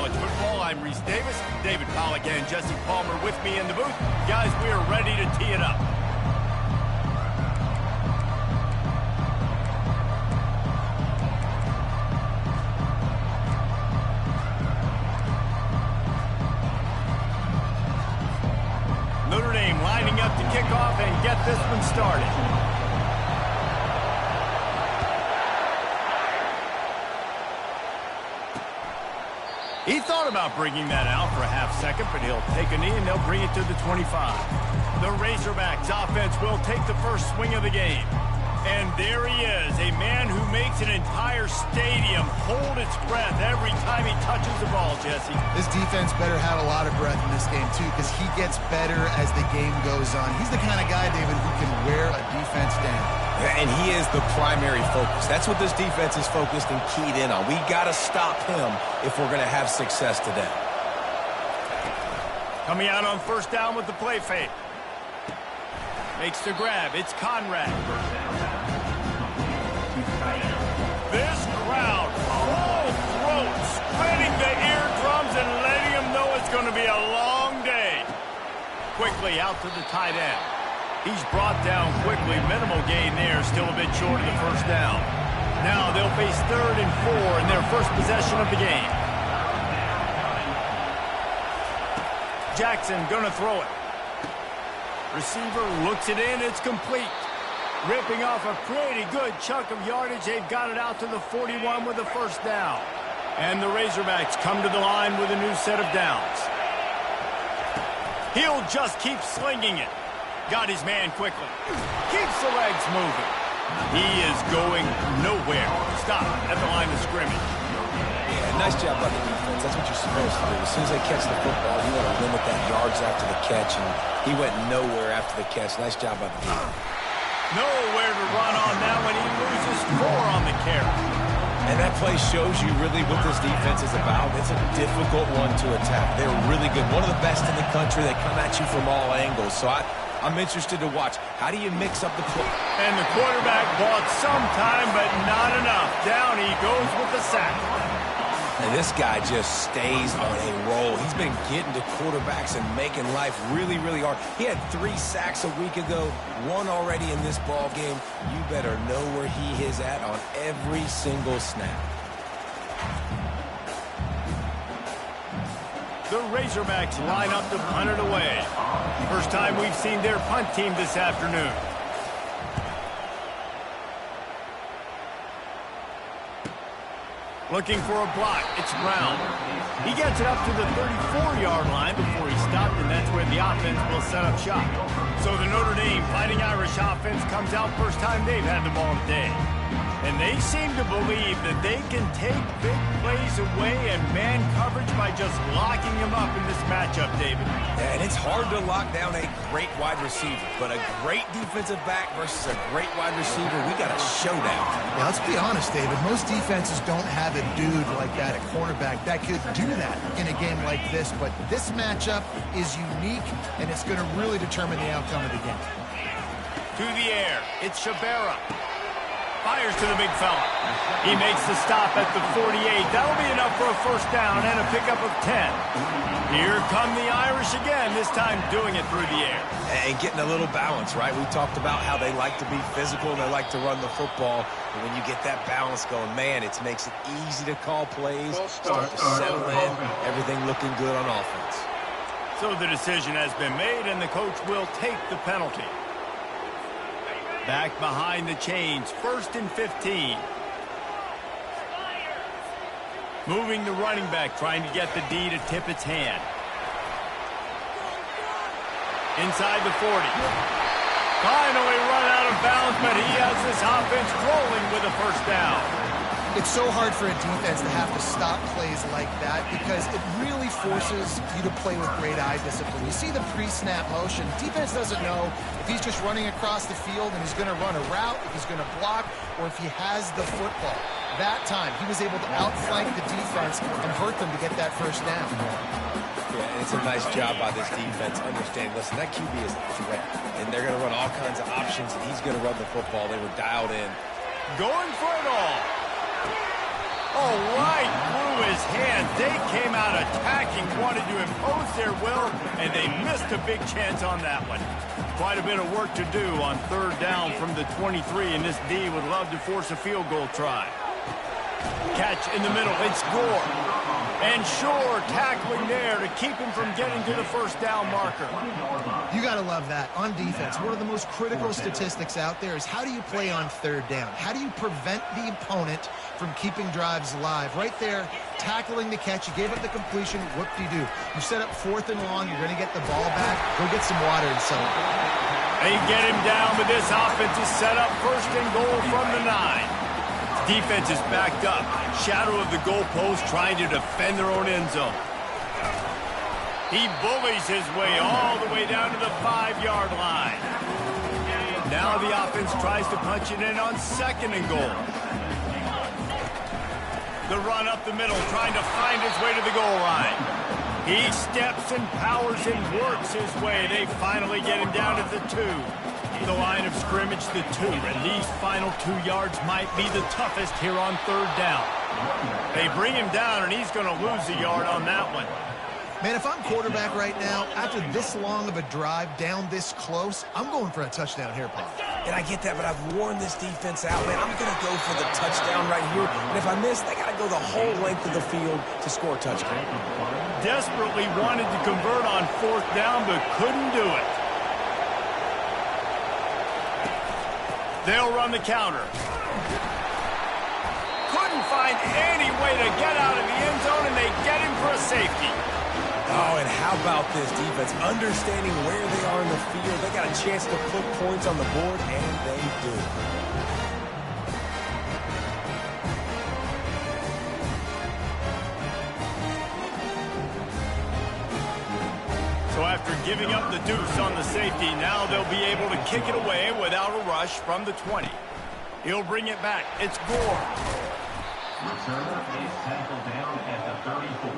college football. I'm Reese Davis, David Pollack and Jesse Palmer with me in the booth. Guys, we are ready to tee it up. Notre Dame lining up to kick off and get this one started. He thought about bringing that out for a half second, but he'll take a knee and they'll bring it to the 25. The Razorbacks offense will take the first swing of the game. And there he is, a man who makes an entire stadium hold its breath every time he touches the ball, Jesse. This defense better have a lot of breath in this game, too, because he gets better as the game goes on. He's the kind of guy, David, who can wear a defense down. And he is the primary focus. That's what this defense is focused and keyed in on. We got to stop him if we're going to have success today. Coming out on first down with the play fake. Makes the grab. It's Conrad. This crowd, full throat, spreading the eardrums and letting them know it's going to be a long day. Quickly out to the tight end. He's brought down quickly. Minimal gain there. Still a bit short of the first down. Now they'll face 3rd and 4 in their first possession of the game. Jackson gonna throw it. Receiver looks it in. It's complete. Ripping off a pretty good chunk of yardage. They've got it out to the 41 with the first down. And the Razorbacks come to the line with a new set of downs. He'll just keep slinging it. Got his man quickly. Keeps the legs moving. He is going nowhere. Stop at the line of scrimmage. Yeah, nice job by the defense. That's what you're supposed to do. As soon as they catch the football, you want to limit that yards after the catch, and he went nowhere after the catch. Nice job by the defense. Nowhere to run on that when he loses 4 on the carry. And that play shows you really what this defense is about. It's a difficult one to attack. They're really good. One of the best in the country. They come at you from all angles. So I'm interested to watch. How do you mix up the play? And the quarterback bought some time, but not enough. Down he goes with the sack. And this guy just stays on a roll. He's been getting to quarterbacks and making life really, really hard. He had 3 sacks a week ago, 1 already in this ball game. You better know where he is at on every single snap. The Razorbacks line up to punt it away. First time we've seen their punt team this afternoon. Looking for a block. It's Brown. He gets it up to the 34-yard line before he stopped, and that's where the offense will set up shop. So the Notre Dame Fighting Irish offense comes out first time they've had the ball today. And they seem to believe that they can take big plays away and man coverage by just locking them up in this matchup, David. And it's hard to lock down a great wide receiver, but a great defensive back versus a great wide receiver, we got a showdown. Yeah, let's be honest, David. Most defenses don't have a dude like that, a cornerback, that could do that in a game like this, but this matchup is unique, and it's going to really determine the outcome of the game. To the air, it's Shabera. Fires to the big fella. He makes the stop at the 48. That'll be enough for a first down and a pickup of 10. Here come the Irish again, this time doing it through the air. And getting a little balance, right? We talked about how they like to be physical and they like to run the football. And when you get that balance going, man, it makes it easy to call plays, start to settle in, everything looking good on offense. So the decision has been made, and the coach will take the penalty. Back behind the chains, 1st and 15. Moving the running back, trying to get the D to tip its hand. Inside the 40. Finally run out of bounds, but he has this offense rolling with a first down. It's so hard for a defense to have to stop plays like that because it really forces you to play with great eye discipline. You see the pre-snap motion. Defense doesn't know if he's just running across the field and he's going to run a route, if he's going to block, or if he has the football. That time, he was able to outflank the defense and hurt them to get that first down. Yeah, and it's a nice job by this defense. Understand, listen, that QB is a threat, and they're going to run all kinds of options, and he's going to run the football. They were dialed in. Going for it all. Oh, right through his hands. They came out attacking, wanted to impose their will, and they missed a big chance on that one. Quite a bit of work to do on third down from the 23, and this D would love to force a field goal try. Catch in the middle. It's Gore. And Shore tackling there to keep him from getting to the first down marker. You got to love that. On defense, one of the most critical statistics out there is how do you play on third down? How do you prevent the opponent from keeping drives alive? Right there, tackling the catch. You gave up the completion. What do? You set up 4th and long. You're going to get the ball back. Go get some water and celebrate. They get him down, but this offense is set up 1st and goal from the 9. Defense is backed up. Shadow of the goalpost trying to defend their own end zone. He bullies his way all the way down to the 5-yard line. Now the offense tries to punch it in on 2nd and goal. The run up the middle, trying to find his way to the goal line. He steps and powers and works his way. They finally get him down at the 2. The line of scrimmage, the 2, and these final 2 yards might be the toughest here on third down. They bring him down, and he's going to lose a yard on that one. Man, if I'm quarterback right now, after this long of a drive down this close, I'm going for a touchdown here, Paul. And I get that, but I've worn this defense out, man. I'm going to go for the touchdown right here. And if I miss, they got to go the whole length of the field to score a touchdown. Desperately wanted to convert on 4th down, but couldn't do it. They'll run the counter. Couldn't find any way to get out of the end zone, and they get him for a safety. Oh, and how about this defense? Understanding where they are in the field. They got a chance to put points on the board, and they do. So after giving up the deuce on the safety, now they'll be able to kick it away without a rush from the 20. He'll bring it back. It's Gore. Returner is tackled down at the 34.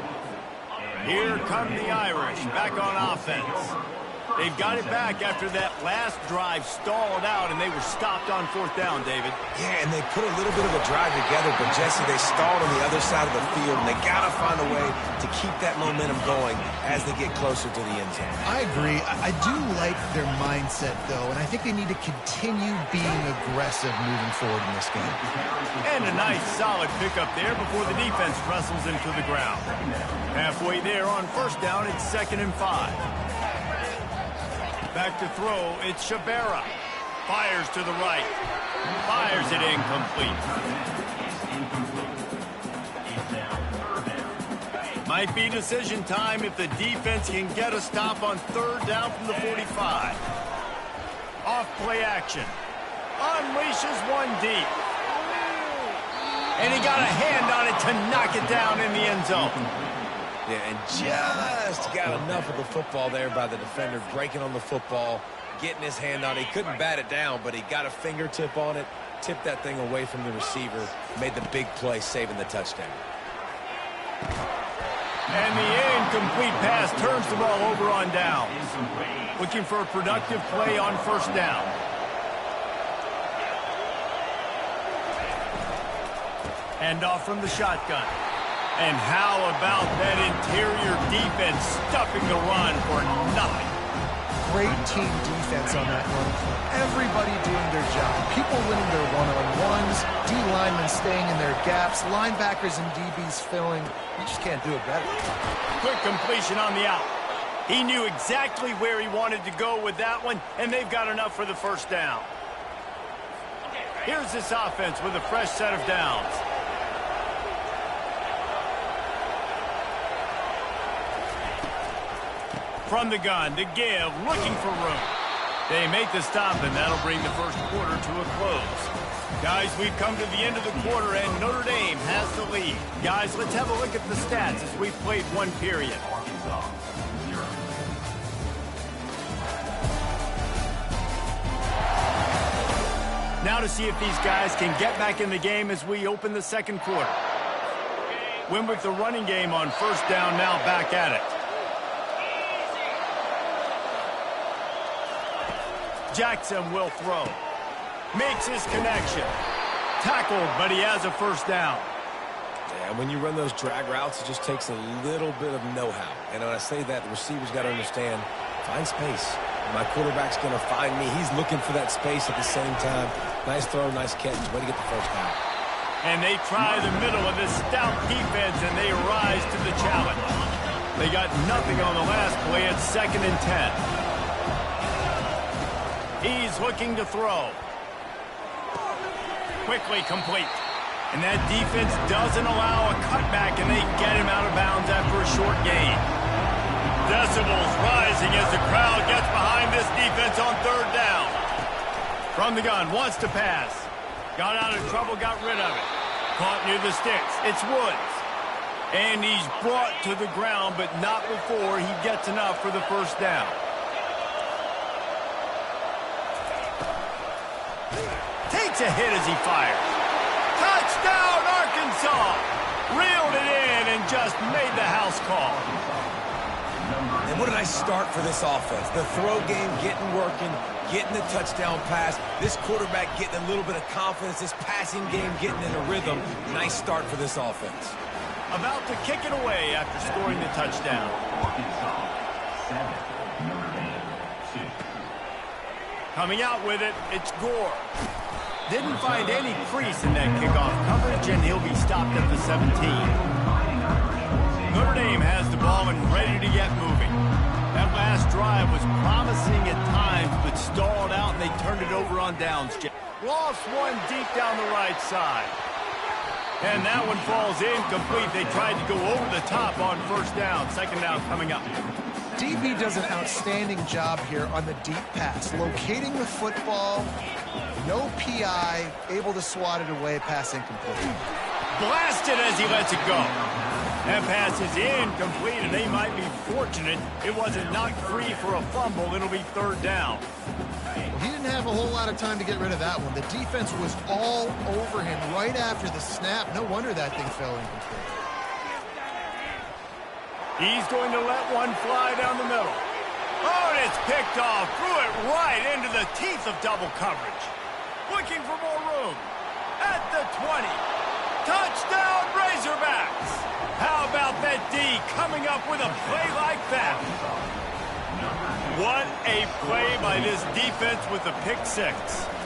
Here come the Irish back on offense. They've got it back after that last drive stalled out, and they were stopped on 4th down, David. Yeah, and they put a little bit of a drive together, but Jesse, they stalled on the other side of the field, and they got to find a way to keep that momentum going as they get closer to the end zone. I agree. I do like their mindset, though, and I think they need to continue being aggressive moving forward in this game. And a nice, solid pickup there before the defense wrestles him to the ground. Halfway there on 1st down, it's 2nd and 5. Back to throw, it's Shabera. Fires to the right. Fires it incomplete. Might be decision time if the defense can get a stop on 3rd down from the 45. Off play action. Unleashes one deep. And he got a hand on it to knock it down in the end zone. Yeah, and just got enough of the football there by the defender, breaking on the football, getting his hand on it. He couldn't bat it down, but he got a fingertip on it, tipped that thing away from the receiver, made the big play, saving the touchdown. And the incomplete pass turns the ball over on down. Looking for a productive play on 1st down. Hand off from the shotgun. And how about that interior defense stuffing the run for nothing? Great team defense on that run. Everybody doing their job. People winning their one-on-ones, D linemen staying in their gaps, linebackers and DBs filling. You just can't do it better. Quick completion on the out. He knew exactly where he wanted to go with that one, and they've got enough for the 1st down. Here's this offense with a fresh set of downs. From the gun to give, looking for room. They make the stop, and that'll bring the 1st quarter to a close. Guys, we've come to the end of the quarter, and Notre Dame has the lead. Guys, let's have a look at the stats as we've played one period. Now to see if these guys can get back in the game as we open the 2nd quarter. Win with the running game on 1st down, now back at it. Jackson will throw. Makes his connection. Tackled, but he has a 1st down. And when you run those drag routes, it just takes a little bit of know-how. And when I say that, the receiver's got to understand, find space. My quarterback's going to find me. He's looking for that space at the same time. Nice throw, nice catch. Way to get the first down. And they try the middle of this stout defense, and they rise to the challenge. They got nothing on the last play. It's 2nd and 10. He's looking to throw. Quickly complete. And that defense doesn't allow a cutback, and they get him out of bounds after a short gain. Decibels rising as the crowd gets behind this defense on 3rd down. From the gun, wants to pass. Got out of trouble, got rid of it. Caught near the sticks. It's Woods. And he's brought to the ground, but not before he gets enough for the first down. Takes a hit as he fires. Touchdown, Arkansas! Reeled it in and just made the house call. And what a nice start for this offense. The throw game getting working, getting the touchdown pass. This quarterback getting a little bit of confidence. This passing game getting in a rhythm. Nice start for this offense. About to kick it away after scoring the touchdown. Arkansas 7, Notre Dame 2. Coming out with it, it's Gore. Didn't find any crease in that kickoff coverage, and he'll be stopped at the 17. Notre Dame has the ball and ready to get moving. That last drive was promising at times, but stalled out, and they turned it over on downs. Lost one deep down the right side. And that one falls incomplete. They tried to go over the top on 1st down. 2nd down coming up. DB does an outstanding job here on the deep pass, locating the football, no PI, able to swat it away, pass incomplete. Blasted as he lets it go. That pass is incomplete, and they might be fortunate it wasn't knocked free for a fumble. It'll be 3rd down. Well, he didn't have a whole lot of time to get rid of that one. The defense was all over him right after the snap. No wonder that thing fell incomplete. He's going to let one fly down the middle. Oh, and it's picked off. Threw it right into the teeth of double coverage. Looking for more room. At the 20. Touchdown, Razorbacks. How about that D coming up with a play like that? What a play by this defense with the pick 6.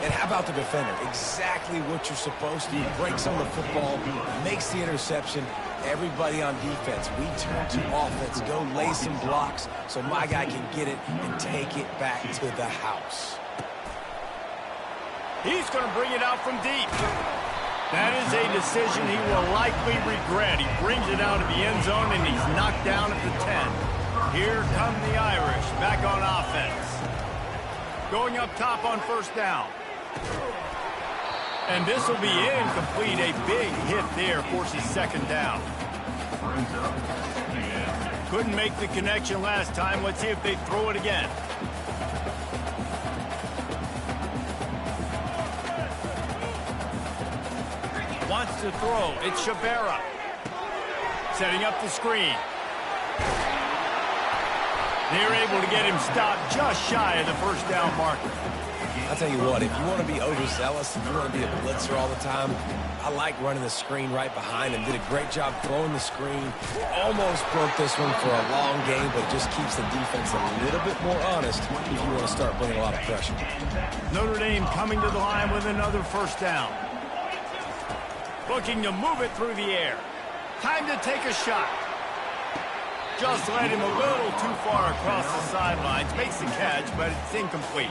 And how about the defender? Exactly what you're supposed to do. Breaks on the football, makes the interception. Everybody on defense, we turn to offense. Go lay some blocks so my guy can get it and take it back to the house. He's going to bring it out from deep. That is a decision he will likely regret. He brings it out of the end zone, and he's knocked down at the 10. Here come the Irish back on offense. Going up top on 1st down. And this will be incomplete. A big hit there forces 2nd down. Couldn't make the connection last time. Let's see if they throw it again. Wants to throw. It's Shabera. Setting up the screen. They're able to get him stopped just shy of the 1st down marker. I'll tell you what, if you want to be overzealous, if you want to be a blitzer all the time, I like running the screen right behind him. Did a great job throwing the screen. Almost broke this one for a long game, but it just keeps the defense a little bit more honest if you want to start putting a lot of pressure. Notre Dame coming to the line with another 1st down. Looking to move it through the air. Time to take a shot. Just led him a little too far across the sidelines. Makes the catch, but it's incomplete.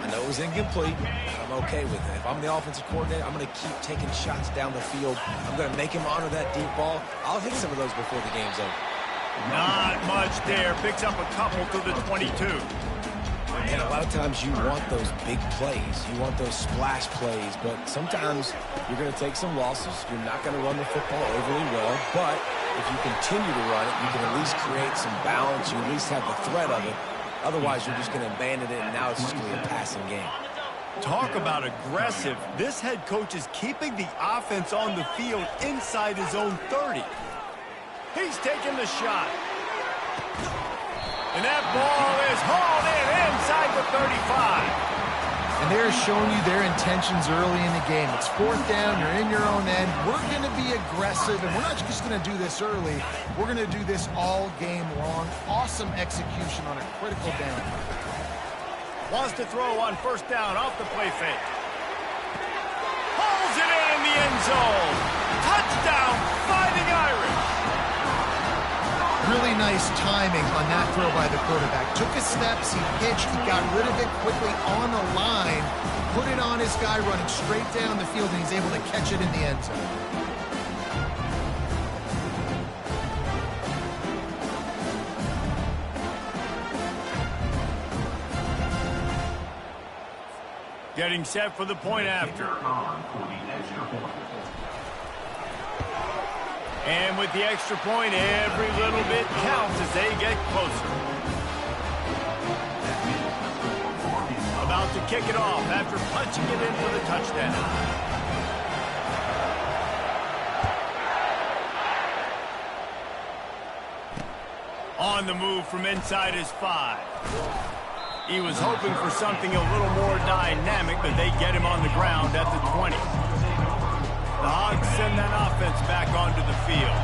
I know it was incomplete. I'm okay with it. If I'm the offensive coordinator, I'm going to keep taking shots down the field. I'm going to make him honor that deep ball. I'll hit some of those before the game's over. Not much there. Picks up a couple to the 22. And a lot of times you want those big plays. You want those splash plays. But sometimes you're going to take some losses. You're not going to run the football overly well. But if you continue to run it, you can at least create some balance. You at least have the threat of it. Otherwise, you're just going to abandon it, and now it's just going to be a passing game. Talk about aggressive. This head coach is keeping the offense on the field inside his own 30. He's taking the shot. And that ball is hauled in inside the 35. And they're showing you their intentions early in the game. It's fourth down, you're in your own end. We're going to be aggressive, and we're not just going to do this early. We're going to do this all game long. Awesome execution on a critical down. Wants to throw on first down off the play fake. Pulls it in the end zone. Touchdown, Fighting Irish. Really nice timing on that throw by the quarterback. Took his steps, he pitched, he got rid of it quickly on the line, put it on his guy running straight down the field, and he's able to catch it in the end zone. Getting set for the point after. And with the extra point, every little bit counts as they get closer. About to kick it off after punching it in for the touchdown. On the move from inside his 5. He was hoping for something a little more dynamic, but they get him on the ground at the 20. The Hogs send that offense back onto the field.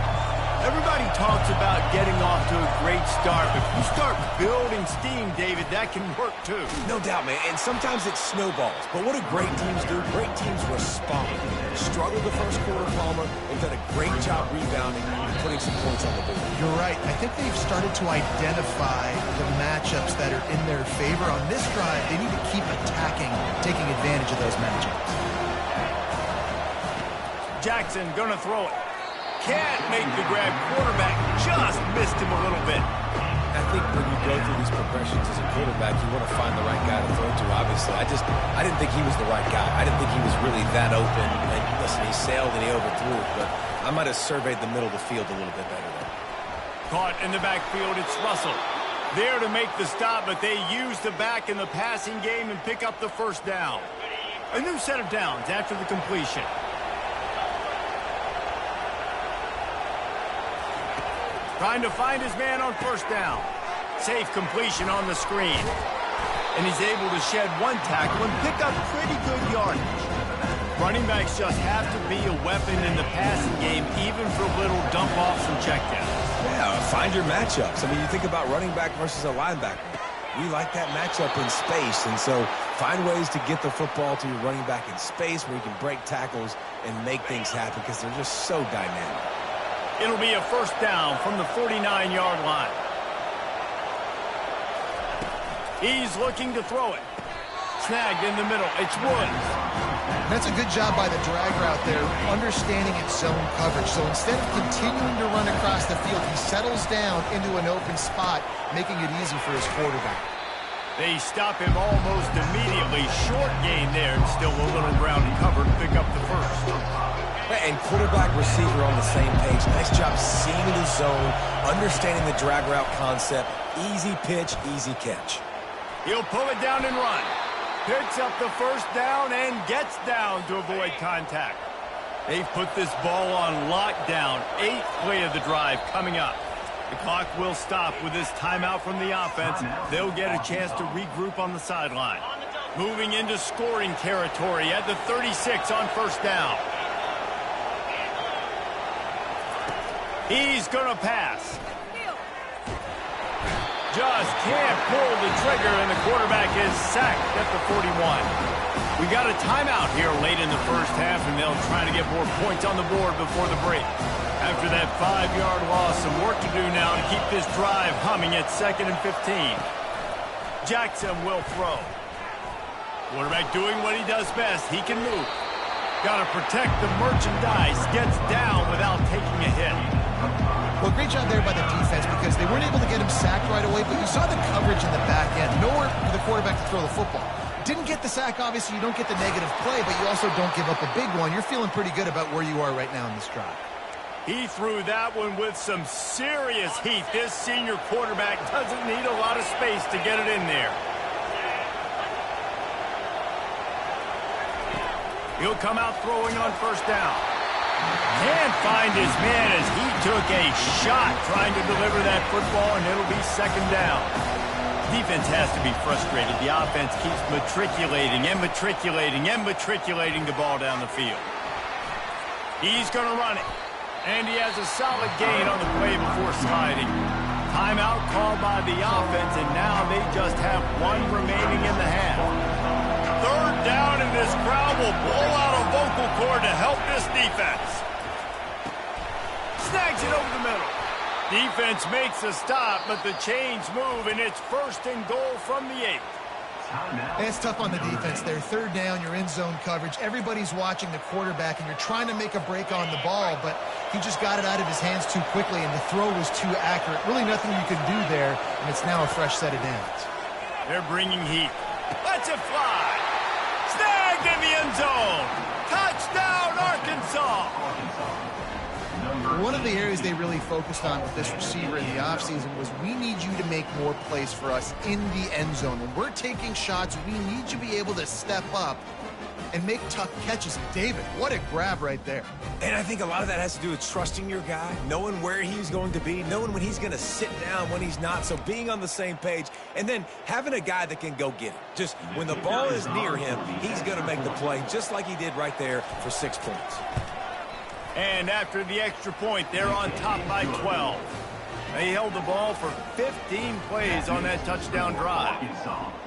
Everybody talks about getting off to a great start, but if you start building steam, David, that can work too. No doubt, man, and sometimes it snowballs. But what do great teams do? Great teams respond. Struggled the first quarter, Palmer. They've done a great job rebounding and putting some points on the board. You're right. I think they've started to identify the matchups that are in their favor. On this drive, they need to keep attacking, taking advantage of those matchups. Jackson gonna throw it. Can't make the grab. Quarterback just missed him a little bit. I think when you go through these progressions as a quarterback, you want to find the right guy to throw to, obviously. I didn't think he was the right guy. I didn't think he was really that open. And listen, he sailed and he overthrew it, but I might have surveyed the middle of the field a little bit better there. Caught in the backfield, it's Russell. There to make the stop, but they use the back in the passing game and pick up the first down. A new set of downs after the completion. Trying to find his man on first down. Safe completion on the screen. And he's able to shed one tackle and pick up pretty good yardage. Running backs just have to be a weapon in the passing game, even for little dump-offs and checkdowns. Yeah, find your matchups. I mean, you think about running back versus a linebacker. We like that matchup in space, and so find ways to get the football to your running back in space where you can break tackles and make things happen because they're just so dynamic. It'll be a first down from the 49-yard line. He's looking to throw it. Snagged in the middle. It's Woods. That's a good job by the drag route there, understanding its zone coverage. So instead of continuing to run across the field, he settles down into an open spot, making it easy for his quarterback. They stop him almost immediately. Short gain there, and still a little ground to cover to pick up the first. And quarterback receiver on the same page. Nice job seeing the zone, understanding the drag route concept. Easy pitch, easy catch. He'll pull it down and run. Picks up the first down and gets down to avoid contact. They've put this ball on lockdown. 8th play of the drive coming up. The clock will stop with this timeout from the offense. They'll get a chance to regroup on the sideline. Moving into scoring territory at the 36 on first down. He's going to pass. Just can't pull the trigger, and the quarterback is sacked at the 41. We got a timeout here late in the first half, and they'll try to get more points on the board before the break. After that 5-yard loss, some work to do now to keep this drive humming at 2nd and 15. Jackson will throw. Quarterback doing what he does best. He can move. Got to protect the merchandise. Gets down without taking a hit. Well, great job there by the defense because they weren't able to get him sacked right away, but you saw the coverage in the back end. Nowhere for the quarterback to throw the football. Didn't get the sack, obviously. You don't get the negative play, but you also don't give up a big one. You're feeling pretty good about where you are right now in this drive. He threw that one with some serious heat. This senior quarterback doesn't need a lot of space to get it in there. He'll come out throwing on first down. Can't find his man as he took a shot trying to deliver that football, and it'll be 2nd down. Defense has to be frustrated. The offense keeps matriculating and matriculating and matriculating the ball down the field. He's going to run it. And he has a solid gain on the play before sliding. Timeout called by the offense, and now they just have one remaining in the half. Third down, and this crowd will blow out a vocal cord to help this defense. Snags it over the middle. Defense makes a stop, but the chains move, and it's first and goal from the 8. It's tough on the defense there. Third down, you're in zone coverage. Everybody's watching the quarterback, and you're trying to make a break on the ball, but he just got it out of his hands too quickly, and the throw was too accurate. Really nothing you can do there, and it's now a fresh set of downs. They're bringing heat. Lets it fly. Snagged in the end zone. Touchdown, Arkansas. One of the areas they really focused on with this receiver in the offseason was we need you to make more plays for us in the end zone. When we're taking shots, we need you to be able to step up and make tough catches. And David, what a grab right there. And I think a lot of that has to do with trusting your guy, knowing where he's going to be, knowing when he's going to sit down, when he's not, so being on the same page, and then having a guy that can go get it. Just when the ball is near him, he's going to make the play just like he did right there for 6 points. And after the extra point, they're on top by 12. They held the ball for 15 plays on that touchdown drive.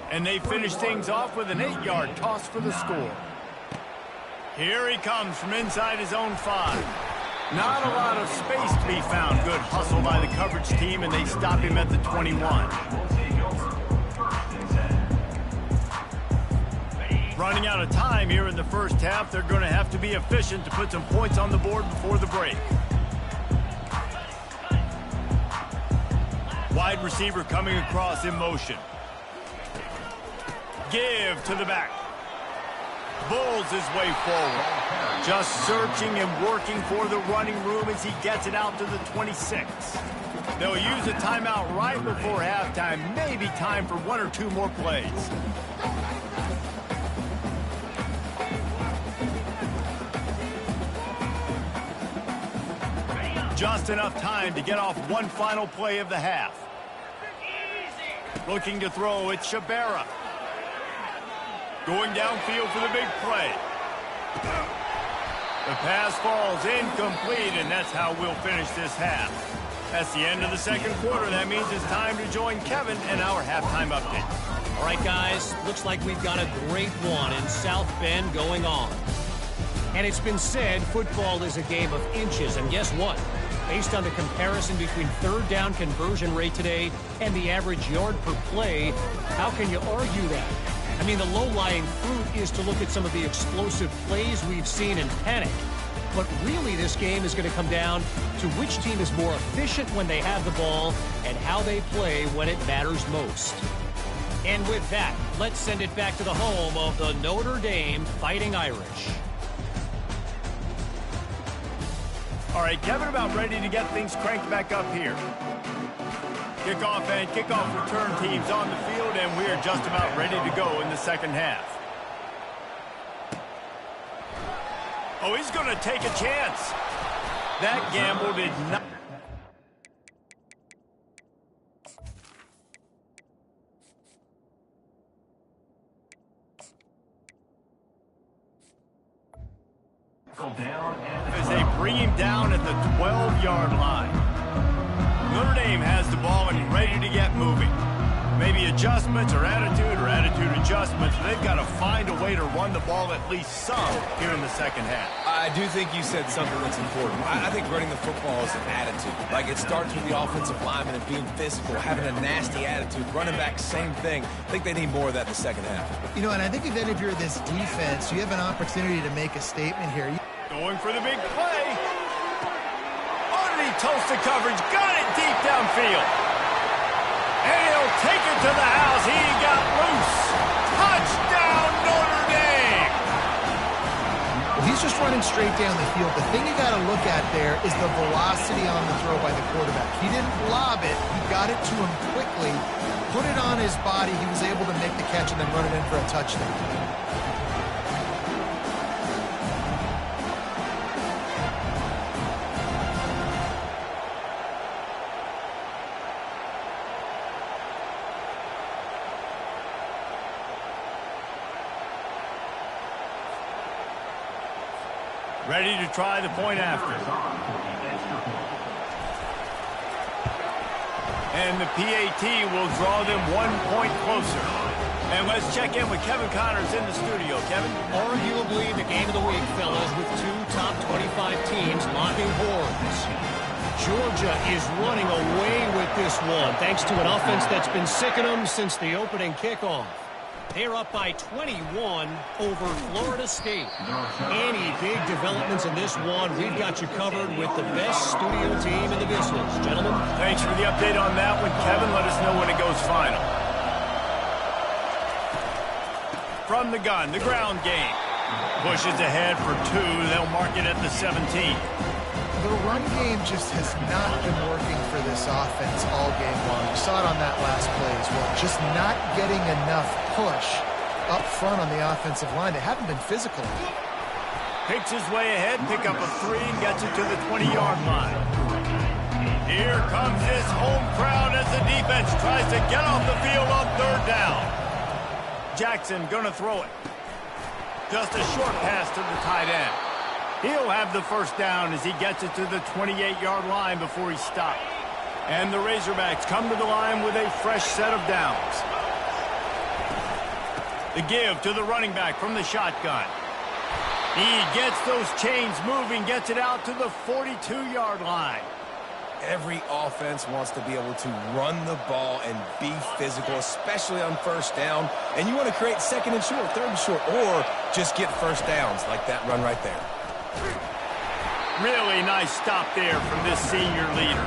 And they finished things off with an 8-yard toss for the score. Here he comes from inside his own 5. Not a lot of space to be found. Good hustle by the coverage team, and they stop him at the 21. Running out of time here in the first half. They're going to have to be efficient to put some points on the board before the break. Wide receiver coming across in motion. Give to the back. Bulls his way forward. Just searching and working for the running room as he gets it out to the 26. They'll use a timeout right before halftime. Maybe time for 1 or 2 more plays. Just enough time to get off one final play of the half. Looking to throw, it's Shabera. Going downfield for the big play. The pass falls incomplete, and that's how we'll finish this half. That's the end of the second quarter. That means it's time to join Kevin and our halftime update. All right, guys, looks like we've got a great one in South Bend going on. And it's been said football is a game of inches, and guess what? Based on the comparison between third down conversion rate today and the average yard per play, how can you argue that? I mean, the low-lying fruit is to look at some of the explosive plays we've seen and panic. But really, this game is going to come down to which team is more efficient when they have the ball and how they play when it matters most. And with that, let's send it back to the home of the Notre Dame Fighting Irish. All right, Kevin, about ready to get things cranked back up here. Kickoff and kickoff return teams on the field, and we're just about ready to go in the second half. Oh, he's going to take a chance. That gamble did not. As they bring him down at the 12-yard line. Notre Dame has the ball and ready to get moving. Maybe adjustments or attitude adjustments. They've got to find a way to run the ball at least some here in the second half. I do think you said something that's important. I think running the football is an attitude. Like, it starts with the offensive lineman and being physical, having a nasty attitude. Running back, same thing. I think they need more of that in the second half. You know, and I think even if you're this defense, you have an opportunity to make a statement here. Going for the big play. Underneath toasted coverage. Got it deep downfield. And he'll take it to the house. He got loose. Touchdown, Notre Dame. Well, he's just running straight down the field. The thing you got to look at there is the velocity on the throw by the quarterback. He didn't lob it. He got it to him quickly, put it on his body. He was able to make the catch and then run it in for a touchdown. Ready to try the point after. And the PAT will draw them 1 point closer. And let's check in with Kevin Connors in the studio. Kevin? Arguably the game of the week, fellas, with two top 25 teams locking horns. Georgia is running away with this one, thanks to an offense that's been sicking them since the opening kickoff. They're up by 21 over Florida State. Any big developments in this one, we've got you covered with the best studio team in the business. Gentlemen? Thanks for the update on that one, Kevin. Let us know when it goes final. From the gun, the ground game. Pushes ahead for 2. They'll mark it at the 17. The run game just has not been working for this offense all game long. You saw it on that last play as well. Just not getting enough push up front on the offensive line. They haven't been physical. Picks his way ahead, pick up a 3, and gets it to the 20-yard line. Here comes this home crowd as the defense tries to get off the field on 3rd down. Jackson gonna throw it. Just a short pass to the tight end. He'll have the first down as he gets it to the 28-yard line before he stopped. And the Razorbacks come to the line with a fresh set of downs. The give to the running back from the shotgun. He gets those chains moving, gets it out to the 42-yard line. Every offense wants to be able to run the ball and be physical, especially on 1st down. And you want to create 2nd and short, 3rd and short, or just get 1st downs like that run right there. Really nice stop there from this senior leader.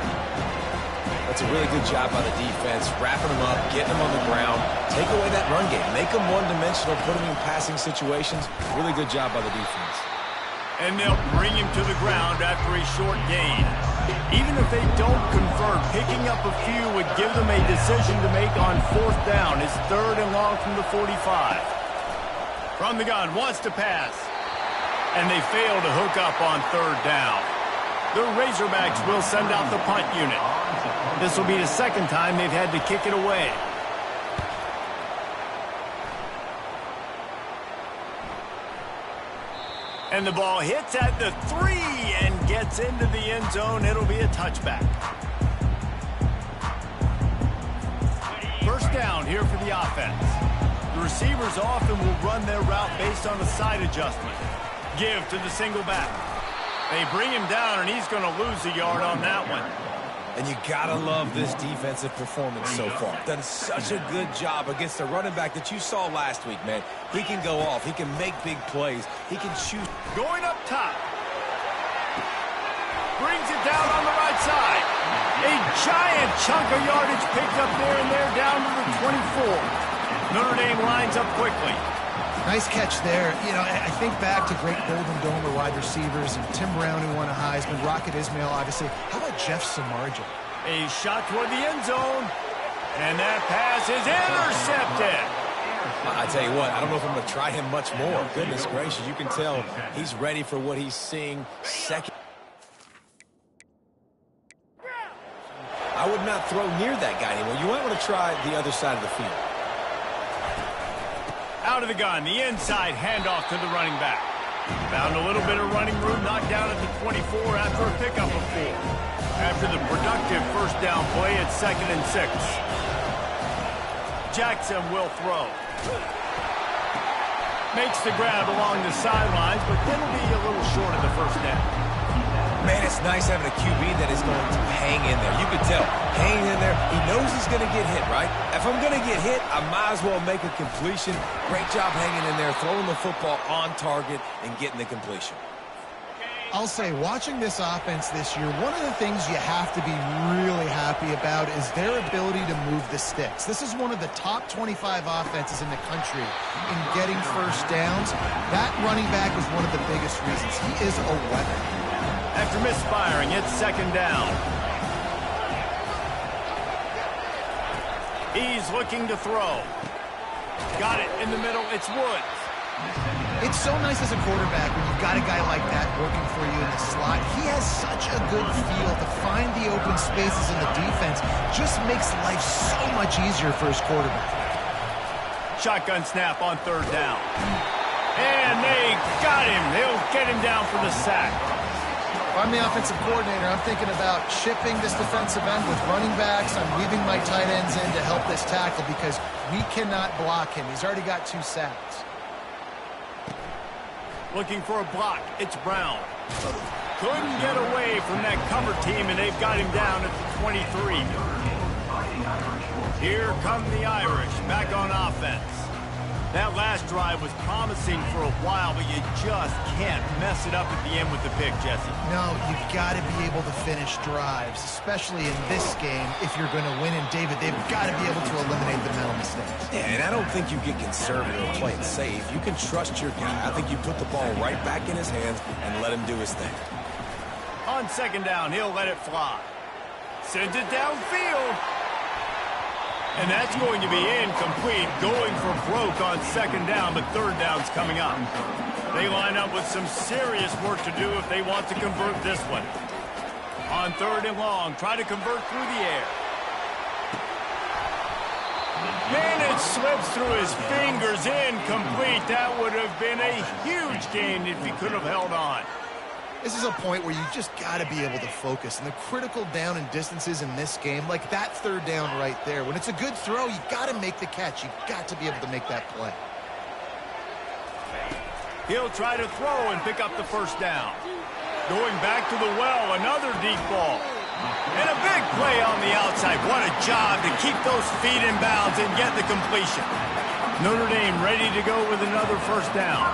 That's a really good job by the defense, wrapping them up, getting them on the ground, take away that run game, make them one-dimensional, put them in passing situations. Really good job by the defense. And they'll bring him to the ground after a short gain. Even if they don't convert, picking up a few would give them a decision to make on 4th down. It's 3rd and long from the 45. From the gun, wants to pass. And they fail to hook up on 3rd down. The Razorbacks will send out the punt unit. This will be the 2nd time they've had to kick it away. And the ball hits at the 3 and gets into the end zone. It'll be a touchback. First down here for the offense. The receivers often will run their route based on a side adjustment. Give to the single back. They bring him down, and he's going to lose a yard on that one. And you got to love this defensive performance so far. Done such a good job against the running back that you saw last week, man. He can go off. He can make big plays. He can shoot. Going up top. Brings it down on the right side. A giant chunk of yardage picked up there, and they're down to the 24. Notre Dame lines up quickly. Nice catch there. You know, I think back to great Golden Dome wide receivers and Tim Brown, who won a Heisman, Rocket Ismail, obviously. How about Jeff Samardzija? A shot toward the end zone, and that pass is intercepted. I tell you what, I don't know if I'm going to try him much more. Goodness gracious, you can tell he's ready for what he's seeing. 2nd. I would not throw near that guy anymore. You might want to try the other side of the field. Out of the gun, the inside handoff to the running back. Found a little bit of running room, knocked down at the 24 after a pickup of 4. After the productive first down play, it's 2nd and 6. Jackson will throw. Makes the grab along the sidelines, but then will be a little short of the first down. Man, it's nice having a QB that is going to hang in there. You can tell, hanging in there, he knows he's going to get hit, right? If I'm going to get hit, I might as well make a completion. Great job hanging in there, throwing the football on target and getting the completion. I'll say, watching this offense this year, one of the things you have to be really happy about is their ability to move the sticks. This is one of the top 25 offenses in the country in getting first downs. That running back is one of the biggest reasons. He is a weapon. After misfiring, it's 2nd down. He's looking to throw. Got it in the middle. It's Woods. It's so nice as a quarterback when you've got a guy like that working for you in the slot. He has such a good feel to find the open spaces in the defense. Just makes life so much easier for his quarterback. Shotgun snap on 3rd down. And they got him. They'll get him down for the sack. If I'm the offensive coordinator, I'm thinking about chipping this defensive end with running backs. I'm weaving my tight ends in to help this tackle because we cannot block him. He's already got 2 sacks. Looking for a block. It's Brown. Couldn't get away from that cover team, and they've got him down at the 23. Here come the Irish back on offense. That last drive was promising for a while, but you just can't mess it up at the end with the pick, Jesse. No, you've got to be able to finish drives, especially in this game. If you're going to win, and David, they've got to be able to eliminate the mental mistakes. Yeah, and I don't think you get conservative or play it safe. You can trust your guy. I think you put the ball right back in his hands and let him do his thing. On second down, he'll let it fly. Sends it downfield. And that's going to be incomplete, going for broke on second down, but third down's coming up. They line up with some serious work to do if they want to convert this one. On third and long, try to convert through the air. Man, it slips through his fingers, incomplete. That would have been a huge gain if he could have held on. This is a point where you just got to be able to focus. And the critical down and distances in this game, like that third down right there, when it's a good throw, you got to make the catch. You got to be able to make that play. He'll try to throw and pick up the first down. Going back to the well, another deep ball. And a big play on the outside. What a job to keep those feet in bounds and get the completion. Notre Dame ready to go with another first down.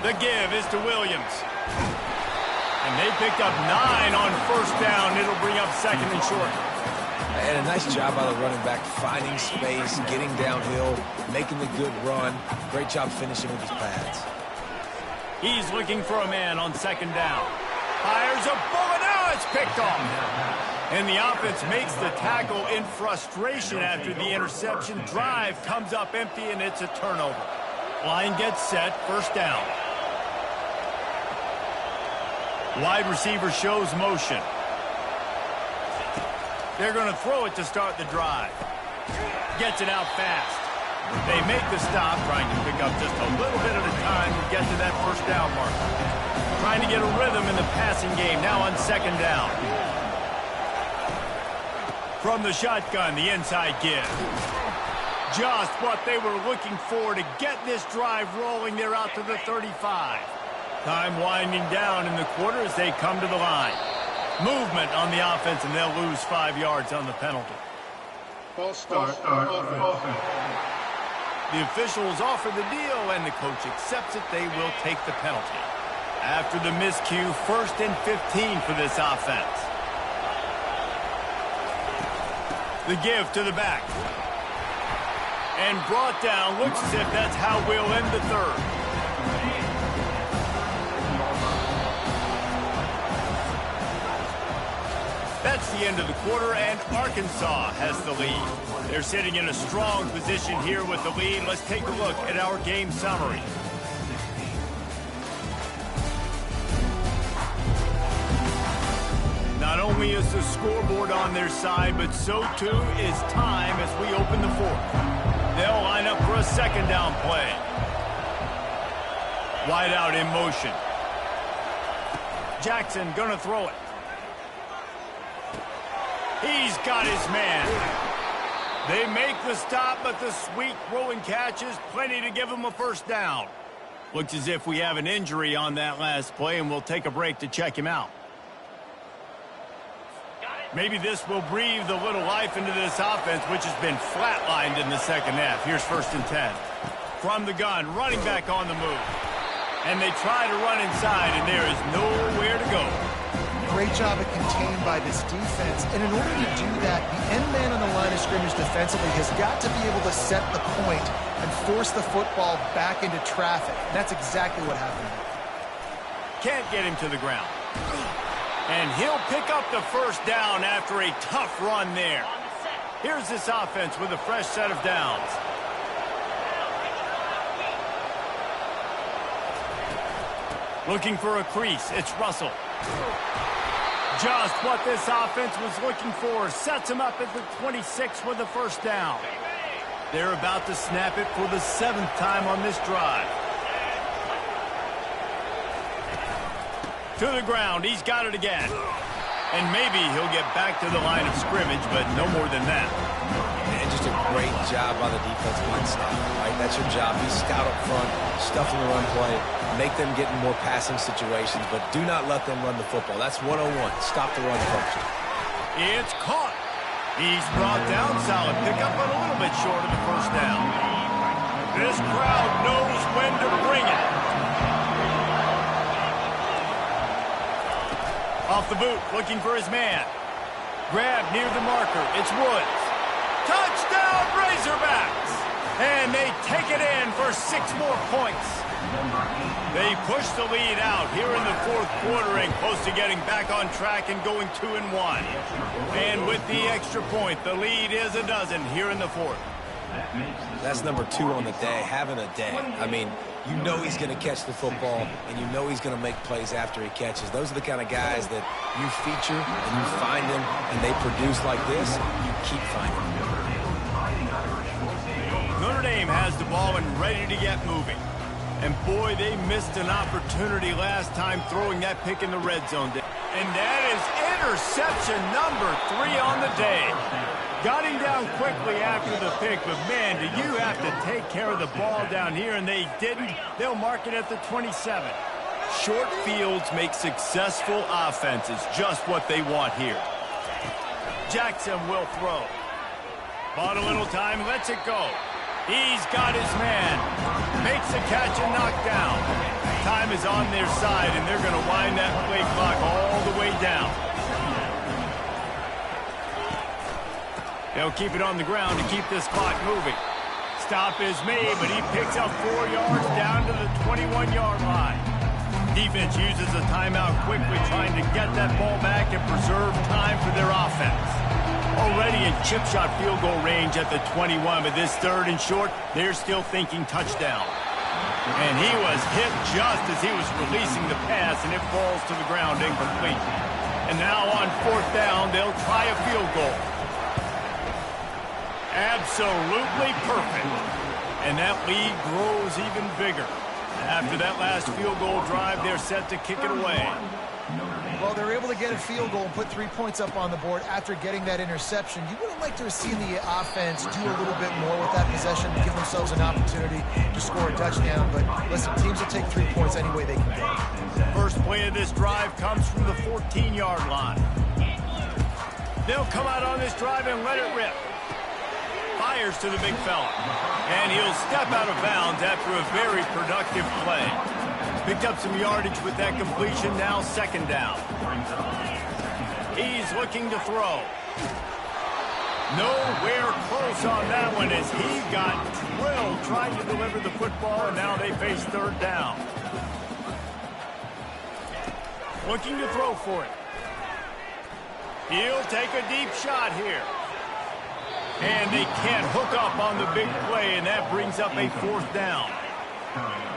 The give is to Williams. And they picked up 9 on first down. It'll bring up second and short. And a nice job by the running back, finding space, getting downhill, making the good run. Great job finishing with his pads. He's looking for a man on second down. Fires a bullet. Now it's picked off. And the offense makes the tackle in frustration after the interception. Drive comes up empty, and it's a turnover. Line gets set, first down. Wide receiver shows motion. They're going to throw it to start the drive. Gets it out fast. They make the stop, trying to pick up just a little bit at a time to get to that first down mark. Trying to get a rhythm in the passing game, now on second down. From the shotgun, the inside give. Just what they were looking for to get this drive rolling. They're out to the 35. Time winding down in the quarter as they come to the line. Movement on the offense, and they'll lose 5 yards on the penalty. False start offense. The officials offer the deal, and the coach accepts it. They will take the penalty. After the miscue, 1st and 15 for this offense. The give to the back. And brought down. Looks as if that's how we'll end the third. That's the end of the quarter, and Arkansas has the lead. They're sitting in a strong position here with the lead. Let's take a look at our game summary. Not only is the scoreboard on their side, but so too is time as we open the fourth. They'll line up for a second down play. Wide out in motion. Jackson gonna throw it. He's got his man. They make the stop, but the sweet throwing catch is plenty to give him a first down. Looks as if we have an injury on that last play, and we'll take a break to check him out. Maybe this will breathe a little life into this offense, which has been flatlined in the second half. Here's 1st and 10. From the gun, running back on the move. And they try to run inside, and there is nowhere to go. Great job of contained by this defense. And in order to do that, the end man on the line of scrimmage defensively has got to be able to set the point and force the football back into traffic. And that's exactly what happened. Can't get him to the ground. And he'll pick up the first down after a tough run there. Here's this offense with a fresh set of downs. Looking for a crease. It's Russell. Just what this offense was looking for. Sets him up at the 26 with the first down. They're about to snap it for the 7th time on this drive. To the ground. He's got it again. And maybe he'll get back to the line of scrimmage, but no more than that. And just a great job by the defense being stopped. Right? That's your job. Be scout up front, stuff in the run play, make them get in more passing situations, but do not let them run the football. That's 101. Stop the run first. It's caught. He's brought down. Solid pickup, but a little bit short of the first down. This crowd knows when to bring it. Off the boot, looking for his man. Grab near the marker. It's Woods. Touchdown, Razorbacks! And they take it in for 6 more points. They push the lead out here in the 4th quarter and close to getting back on track and going 2-1. And with the extra point, the lead is a dozen here in the 4th. That's number 2 on the day, having a day. I mean, you know he's going to catch the football, and you know he's going to make plays after he catches. Those are the kind of guys that you feature, and you find them, and they produce like this, you keep finding them. Notre Dame has the ball and ready to get moving. And boy, they missed an opportunity last time throwing that pick in the red zone. And that is interception number 3 on the day. Got him down quickly after the pick, but man, do you have to take care of the ball down here, and they didn't. They'll mark it at the 27. Short fields make successful offenses, just what they want here. Jackson will throw. Bought a little time, lets it go. He's got his man. Makes the catch and knocked down. Time is on their side, and they're going to wind that play clock all the way down. They'll keep it on the ground to keep this clock moving. Stop is made, but he picks up 4 yards down to the 21-yard line. Defense uses a timeout quickly, trying to get that ball back and preserve time for their offense. Already in chip shot field goal range at the 21, but this 3rd and short, they're still thinking touchdown. And he was hit just as he was releasing the pass, and it falls to the ground incomplete. And now on 4th down, they'll try a field goal. Absolutely perfect. And that lead grows even bigger. After that last field goal drive, they're set to kick it away. Well, they're able to get a field goal and put 3 points up on the board after getting that interception. You would have liked to have seen the offense do a little bit more with that possession to give themselves an opportunity to score a touchdown. But listen, teams will take 3 points any way they can go. First play of this drive comes from the 14-yard line. They'll come out on this drive and let it rip. Fires to the big fella. And he'll step out of bounds after a very productive play. Picked up some yardage with that completion, now 2nd down. He's looking to throw. Nowhere close on that one as he got drilled trying to deliver the football, and now they face 3rd down. Looking to throw for it. He'll take a deep shot here. And they can't hook up on the big play, and that brings up a 4th down.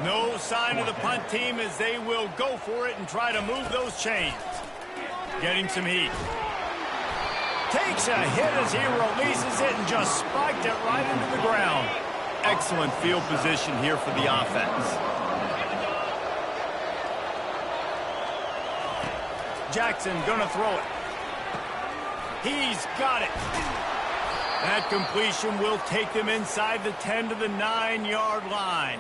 No sign of the punt team as they will go for it and try to move those chains. Getting some heat. Takes a hit as he releases it and just spiked it right into the ground. Excellent field position here for the offense. Jackson gonna throw it. He's got it. That completion will take them inside the 10 to the 9-yard line.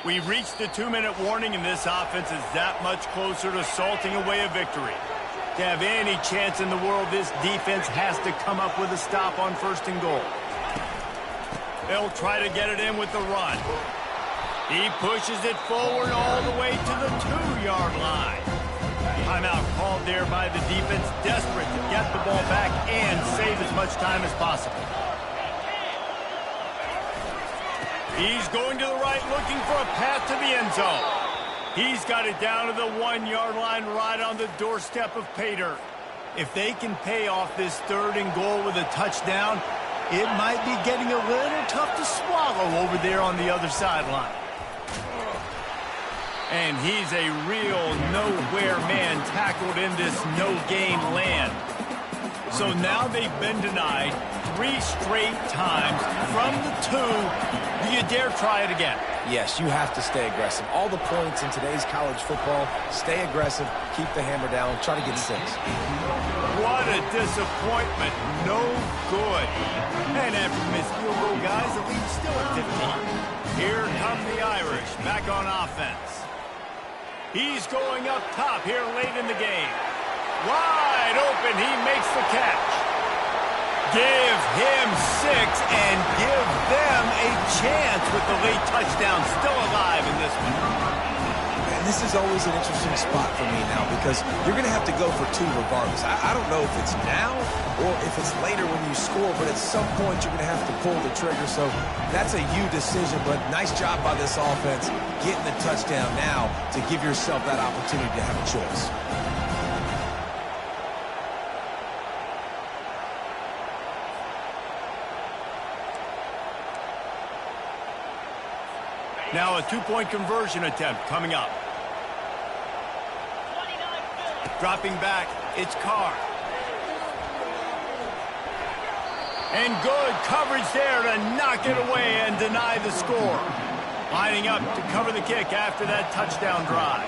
We've reached the 2-minute warning, and this offense is that much closer to salting away a victory. To have any chance in the world, this defense has to come up with a stop on 1st and goal. They'll try to get it in with the run. He pushes it forward all the way to the 2-yard line. Timeout called there by the defense, desperate to get the ball back and save as much time as possible. He's going to the right, looking for a path to the end zone. He's got it down to the 1-yard line right on the doorstep of pay dirt. If they can pay off this 3rd and goal with a touchdown, it might be getting a little tough to swallow over there on the other sideline. And he's a real nowhere man tackled in this no-gain land. So now they've been denied 3 straight times from the 2. Do you dare try it again? Yes, you have to stay aggressive. All the points in today's college football, stay aggressive, keep the hammer down, try to get 6. What a disappointment. No good. And after missed field goal, guys, the lead's still at 15. Here come the Irish back on offense. He's going up top here late in the game. Wide open, he makes the catch. Give him 6 and give them a chance with the late touchdown still alive in this one. And this is always an interesting spot for me now because you're going to have to go for 2 regardless. I don't know if it's now or if it's later when you score, but at some point you're going to have to pull the trigger. So that's a you decision, but nice job by this offense getting the touchdown now to give yourself that opportunity to have a choice. Now a 2-point conversion attempt coming up. Dropping back, it's Carr. And good coverage there to knock it away and deny the score. Lining up to cover the kick after that touchdown drive.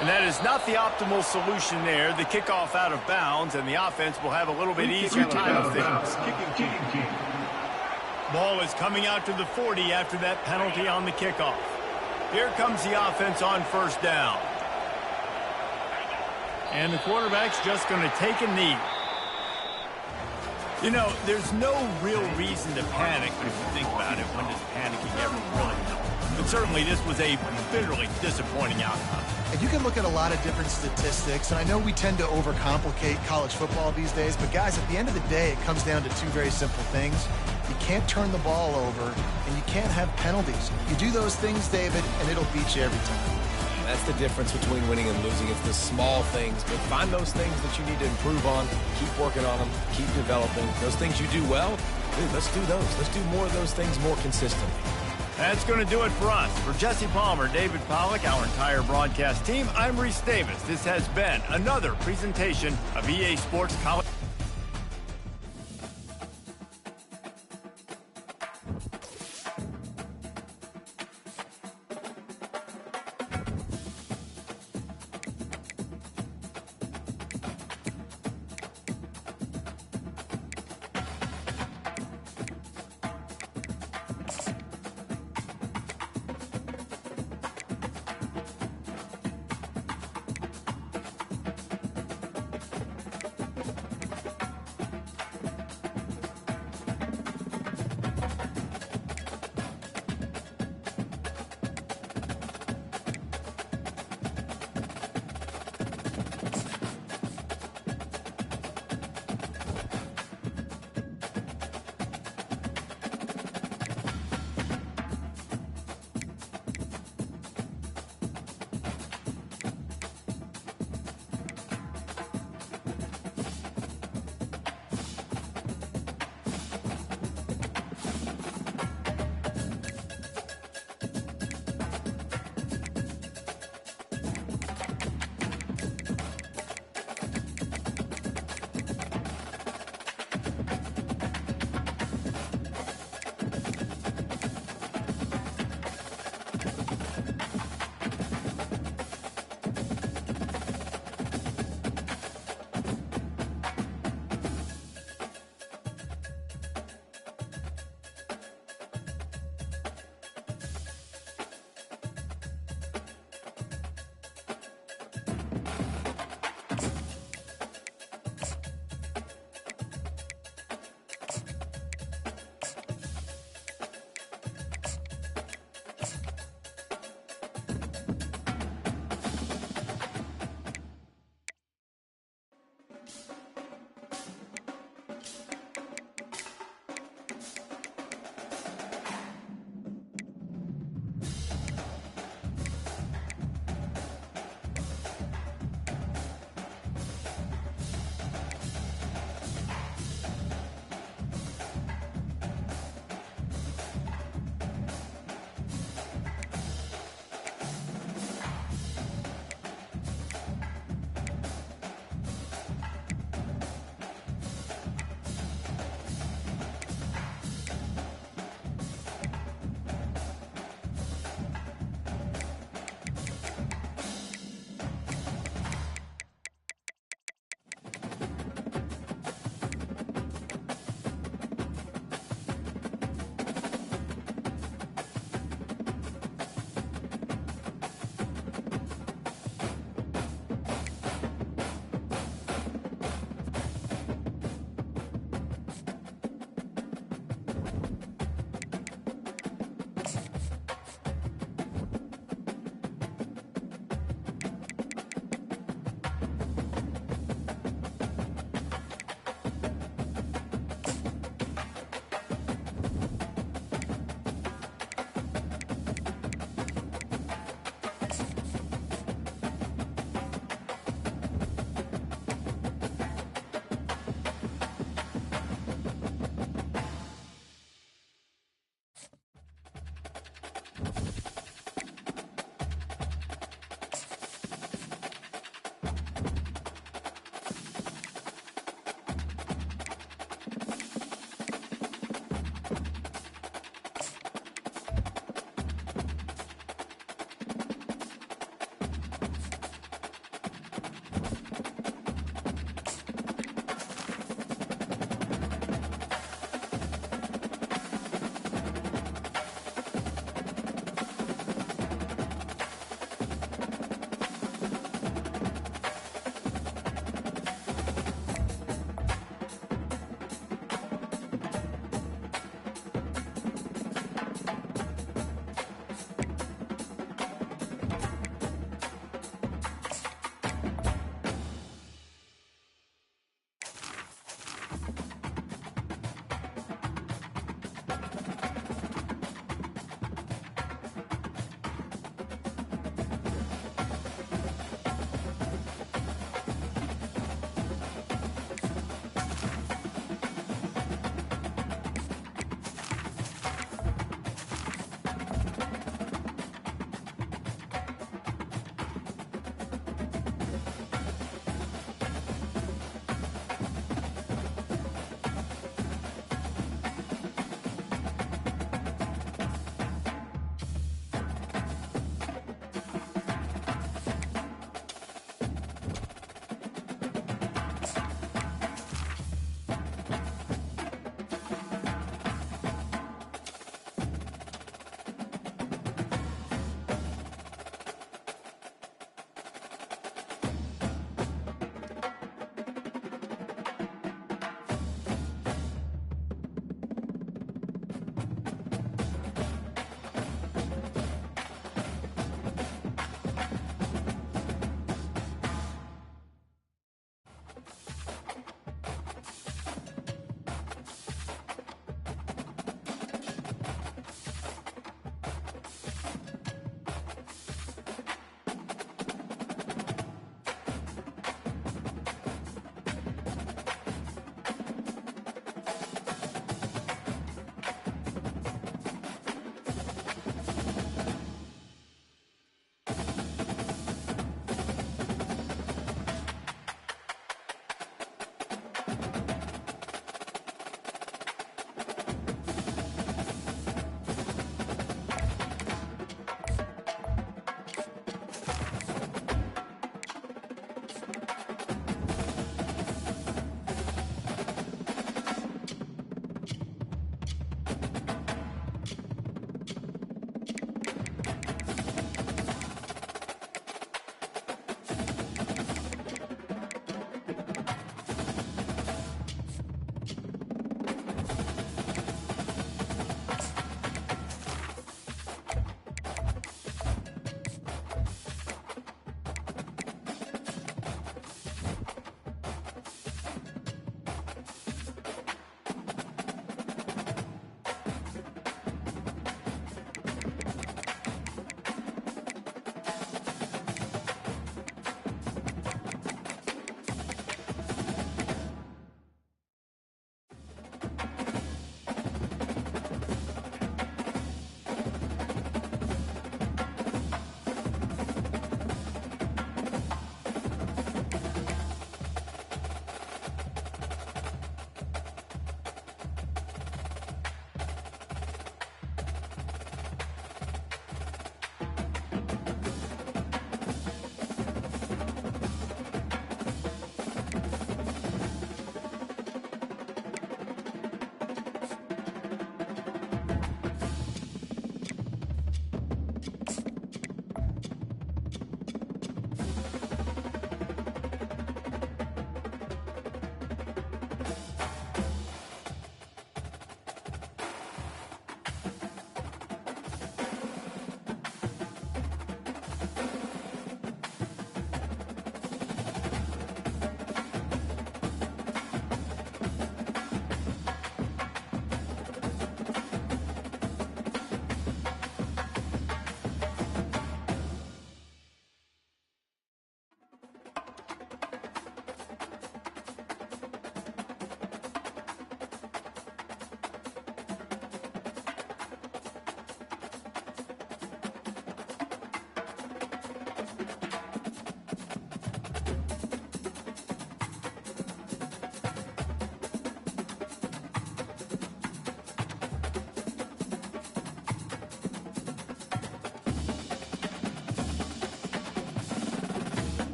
And that is not the optimal solution there. The kickoff out of bounds, and the offense will have a little bit easier time of things. Ball is coming out to the 40 after that penalty on the kickoff. Here comes the offense on first down. And the quarterback's just going to take a knee. You know, there's no real reason to panic, but if you think about it, when does panicking ever really help? But certainly this was a bitterly disappointing outcome. And you can look at a lot of different statistics, and I know we tend to overcomplicate college football these days, but guys, at the end of the day, it comes down to 2 very simple things. You can't turn the ball over, and you can't have penalties. You do those things, David, and it'll beat you every time. That's the difference between winning and losing. It's the small things, but find those things that you need to improve on, keep working on them, keep developing. Those things you do well, dude, let's do those. Let's do more of those things more consistently. That's going to do it for us. For Jesse Palmer, David Pollack, our entire broadcast team, I'm Reese Davis. This has been another presentation of EA Sports College.